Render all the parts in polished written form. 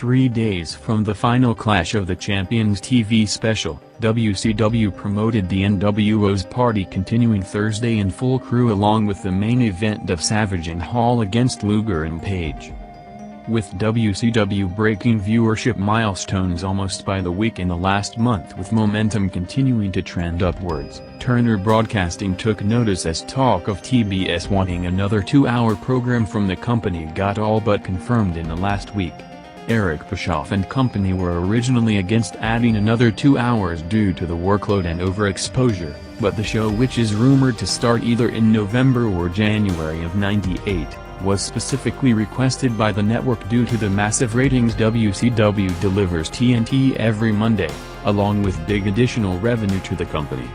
3 days from the final Clash of the Champions TV special, WCW promoted the NWO's Party continuing Thursday in full crew along with the main event of Savage and Hall against Luger and Page. With WCW breaking viewership milestones almost by the week in the last month with momentum continuing to trend upwards, Turner Broadcasting took notice as talk of TBS wanting another 2-hour program from the company got all but confirmed in the last week. Eric Bischoff and company were originally against adding another 2 hours due to the workload and overexposure, but the show, which is rumored to start either in November or January of '98, was specifically requested by the network due to the massive ratings WCW delivers TNT every Monday, along with big additional revenue to the company.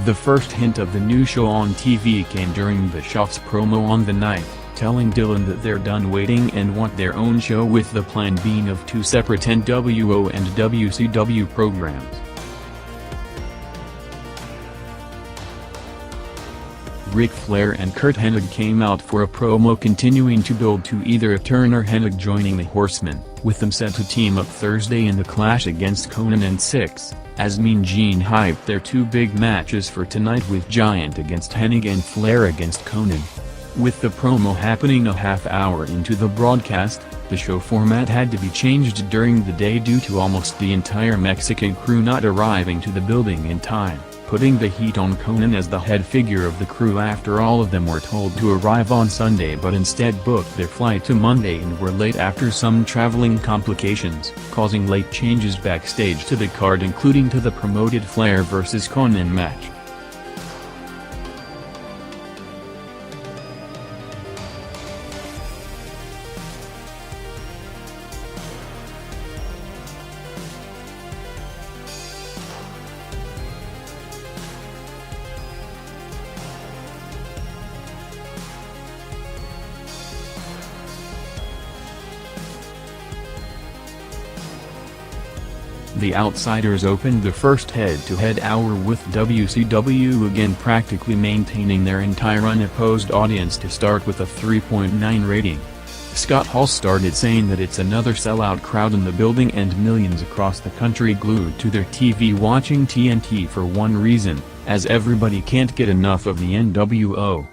The first hint of the new show on TV came during Bischoff's promo on the night, telling Dillon that they're done waiting and want their own show, with the plan being of 2 separate NWO and WCW programs. Ric Flair and Curt Hennig came out for a promo continuing to build to either a turn or Hennig joining the Horsemen, with them set to team up Thursday in the clash against Konnan and Syxx, as Mean Gene hyped their 2 big matches for tonight, with Giant against Hennig and Flair against Konnan. With the promo happening a half hour into the broadcast, the show format had to be changed during the day due to almost the entire Mexican crew not arriving to the building in time, putting the heat on Konnan as the head figure of the crew after all of them were told to arrive on Sunday but instead booked their flight to Monday and were late after some traveling complications, causing late changes backstage to the card, including to the promoted Flair vs Konnan match. The Outsiders opened the first head-to-head hour with WCW again practically maintaining their entire unopposed audience to start with a 3.9 rating. Scott Hall started saying that it's another sellout crowd in the building and millions across the country glued to their TV watching TNT for one reason, as everybody can't get enough of the NWO.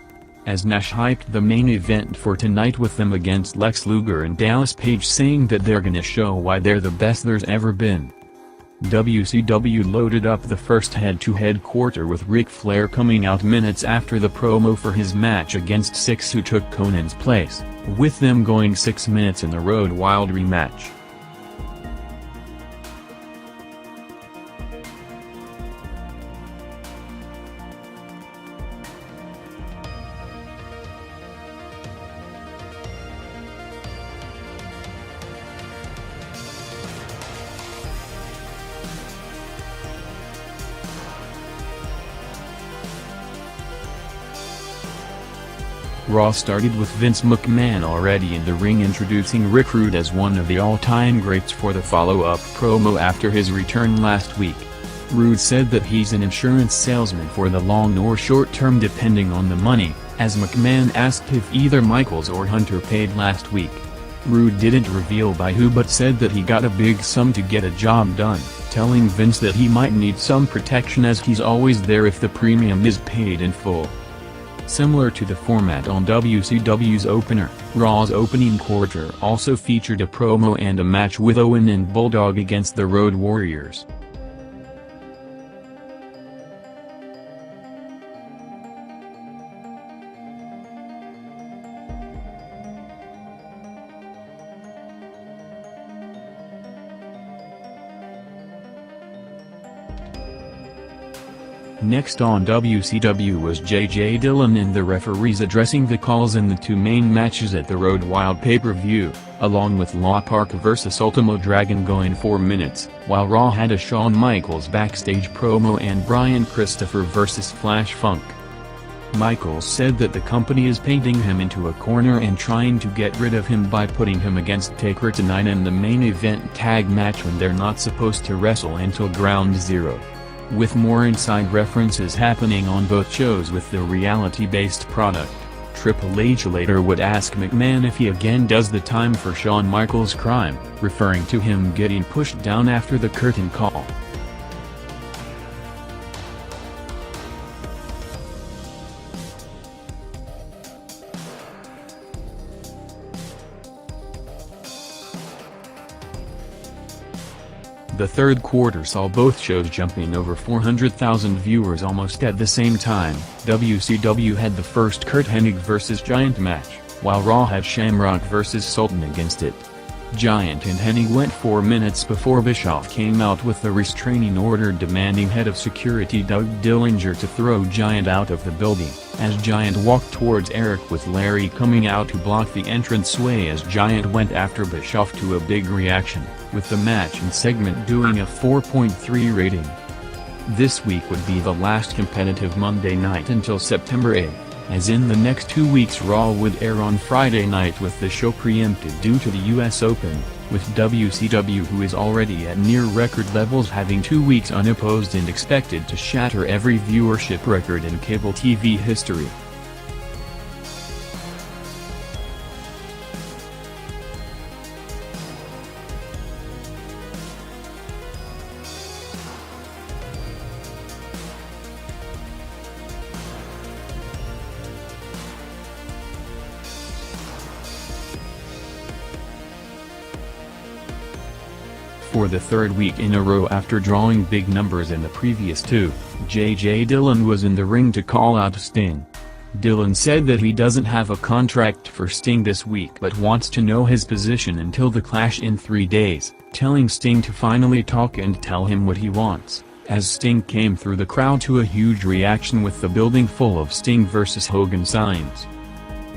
As Nash hyped the main event for tonight with them against Lex Luger and Dallas Page, saying that they're gonna show why they're the best there's ever been. WCW loaded up the first head-to-head quarter with Ric Flair coming out minutes after the promo for his match against Syxx, who took Konnan's place, with them going 6 minutes in the Road Wild rematch. Raw started with Vince McMahon already in the ring introducing Rick Rude as one of the all-time greats for the follow-up promo after his return last week. Rude said that he's an insurance salesman for the long or short term depending on the money, as McMahon asked if either Michaels or Hunter paid last week. Rude didn't reveal by who but said that he got a big sum to get a job done, telling Vince that he might need some protection as he's always there if the premium is paid in full. Similar to the format on WCW's opener, Raw's opening quarter also featured a promo and a match with Owen and Bulldog against the Road Warriors. Next on WCW was J.J. Dillon and the referees addressing the calls in the 2 main matches at the Road Wild pay-per-view, along with Parka vs Ultimo Dragon going 4 minutes, while Raw had a Shawn Michaels backstage promo and Brian Christopher vs Flash Funk. Michaels said that the company is painting him into a corner and trying to get rid of him by putting him against Taker tonight in the main event tag match when they're not supposed to wrestle until Ground Zero. With more inside references happening on both shows with the reality-based product, Triple H later would ask McMahon if he again does the time for Shawn Michaels' crime, referring to him getting pushed down after the curtain call. The third quarter saw both shows jumping over 400,000 viewers almost at the same time. WCW had the first Curt Hennig vs. Giant match, while Raw had Shamrock vs. Sultan against it. Giant and Hennig went 4 minutes before Bischoff came out with the restraining order demanding head of security Doug Dillinger to throw Giant out of the building, as Giant walked towards Eric with Larry coming out to block the entranceway as Giant went after Bischoff to a big reaction, with the match and segment doing a 4.3 rating. This week would be the last competitive Monday night until September 8. As in the next 2 weeks Raw would air on Friday night with the show preempted due to the US Open, with WCW who is already at near record levels having 2 weeks unopposed and expected to shatter every viewership record in cable TV history. For the third week in a row after drawing big numbers in the previous two, J.J. Dillon was in the ring to call out Sting. Dillon said that he doesn't have a contract for Sting this week but wants to know his position until the Clash in 3 days, telling Sting to finally talk and tell him what he wants, as Sting came through the crowd to a huge reaction with the building full of Sting vs. Hogan signs.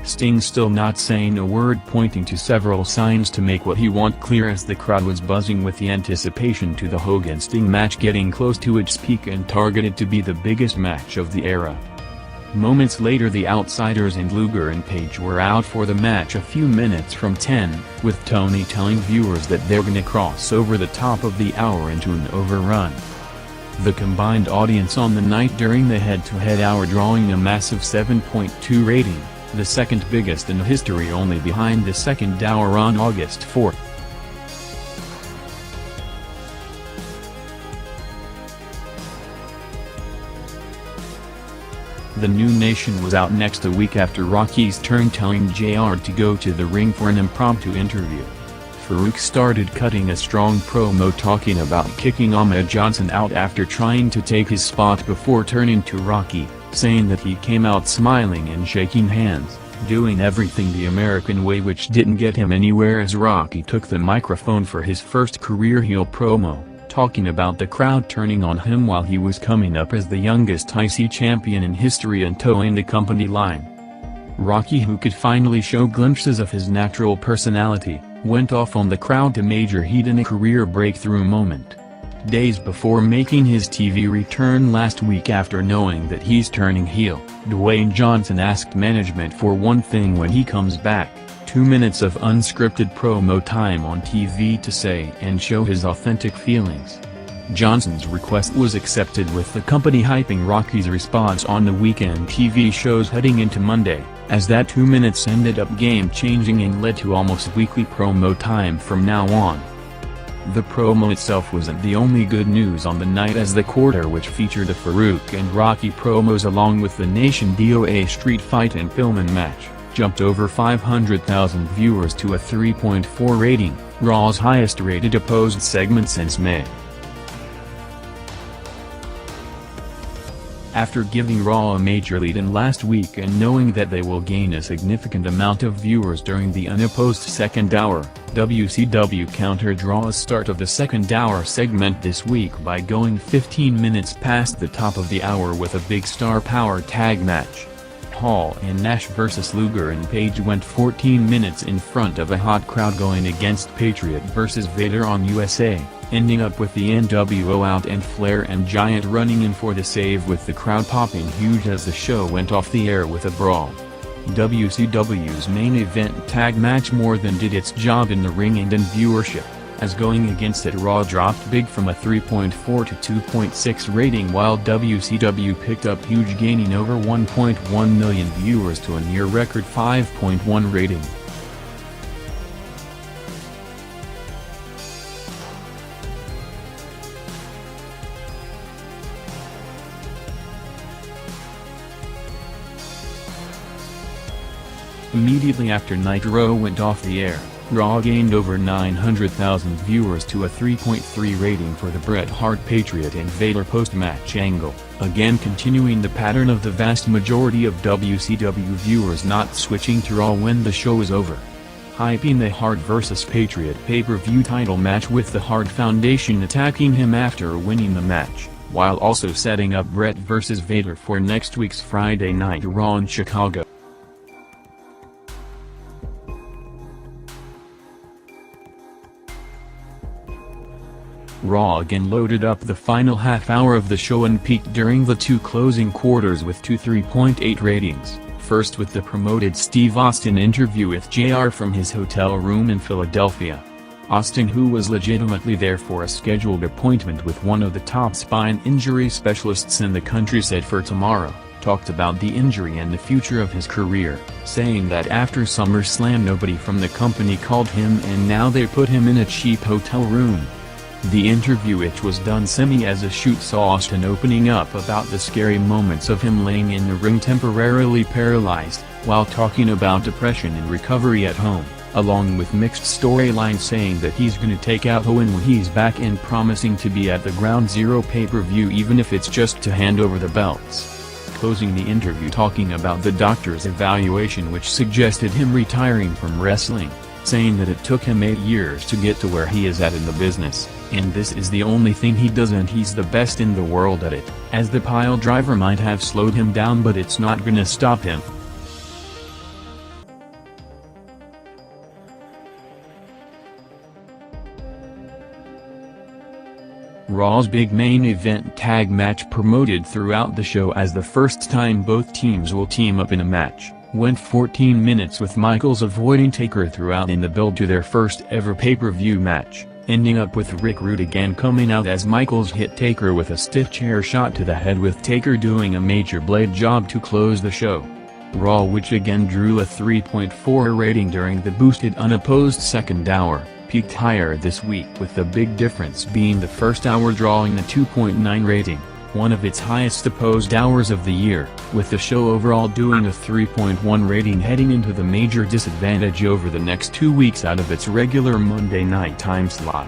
Sting still not saying a word, pointing to several signs to make what he want clear as the crowd was buzzing with the anticipation to the Hogan-Sting match getting close to its peak and targeted to be the biggest match of the era. Moments later the Outsiders and Luger and Page were out for the match a few minutes from 10, with Tony telling viewers that they're gonna cross over the top of the hour into an overrun. The combined audience on the night during the head-to-head hour drawing a massive 7.2 rating. The second biggest in history, only behind the second hour on August 4. The new nation was out next a week after Rocky's turn, telling JR to go to the ring for an impromptu interview. Farouk started cutting a strong promo talking about kicking Ahmed Johnson out after trying to take his spot before turning to Rocky, saying that he came out smiling and shaking hands, doing everything the American way, which didn't get him anywhere, as Rocky took the microphone for his first career heel promo, talking about the crowd turning on him while he was coming up as the youngest IC champion in history and towing the company line. Rocky, who could finally show glimpses of his natural personality, went off on the crowd to major heat in a career breakthrough moment. Days before making his TV return last week after knowing that he's turning heel, Dwayne Johnson asked management for one thing when he comes back: 2 minutes of unscripted promo time on TV to say and show his authentic feelings. Johnson's request was accepted, with the company hyping Rocky's response on the weekend TV shows heading into Monday, as that 2 minutes ended up game-changing and led to almost weekly promo time from now on. The promo itself wasn't the only good news on the night, as the quarter, which featured the Farouk and Rocky promos along with the Nation DOA Street Fight and Pillman match, jumped over 500,000 viewers to a 3.4 rating, Raw's highest rated opposed segment since May. After giving Raw a major lead in last week and knowing that they will gain a significant amount of viewers during the unopposed second hour, WCW countered Raw's start of the second hour segment this week by going 15 minutes past the top of the hour with a big star power tag match. Hall and Nash vs. Luger and Page went 14 minutes in front of a hot crowd, going against Patriot vs. Vader on USA, ending up with the NWO out and Flair and Giant running in for the save, with the crowd popping huge as the show went off the air with a brawl. WCW's main event tag match more than did its job in the ring and in viewership, as going against it Raw dropped big from a 3.4 to 2.6 rating while WCW picked up huge, gaining over 1.1 million viewers to a near record 5.1 rating. Immediately after Nitro went off the air, Raw gained over 900,000 viewers to a 3.3 rating for the Bret Hart Patriot and Vader post-match angle, again continuing the pattern of the vast majority of WCW viewers not switching to Raw when the show is over. Hyping the Hart vs Patriot pay-per-view title match with the Hart Foundation attacking him after winning the match, while also setting up Bret vs Vader for next week's Friday Night Raw in Chicago. Raw again loaded up the final half hour of the show and peaked during the two closing quarters with two 3.8 ratings, first with the promoted Steve Austin interview with JR from his hotel room in Philadelphia. Austin, who was legitimately there for a scheduled appointment with one of the top spine injury specialists in the country, said for tomorrow, talked about the injury and the future of his career, saying that after SummerSlam nobody from the company called him and now they put him in a cheap hotel room. The interview, which was done semi as a shoot, saw Austin opening up about the scary moments of him laying in the ring temporarily paralyzed, while talking about depression and recovery at home, along with mixed storylines saying that he's gonna take out Hogan when he's back and promising to be at the Ground Zero pay-per-view even if it's just to hand over the belts. Closing the interview talking about the doctor's evaluation which suggested him retiring from wrestling, saying that it took him 8 years to get to where he is at in the business, and this is the only thing he does and he's the best in the world at it, as the pile driver might have slowed him down but it's not gonna stop him. Raw's big main event tag match, promoted throughout the show as the first time both teams will team up in a match, went 14 minutes with Michaels avoiding Taker throughout in the build to their first ever pay-per-view match, ending up with Rick Rude again coming out as Michaels hit Taker with a stiff chair shot to the head, with Taker doing a major blade job to close the show. Raw, which again drew a 3.4 rating during the boosted unopposed second hour, peaked higher this week, with the big difference being the first hour drawing a 2.9 rating, one of its highest opposed hours of the year, with the show overall doing a 3.1 rating heading into the major disadvantage over the next 2 weeks out of its regular Monday night time slot.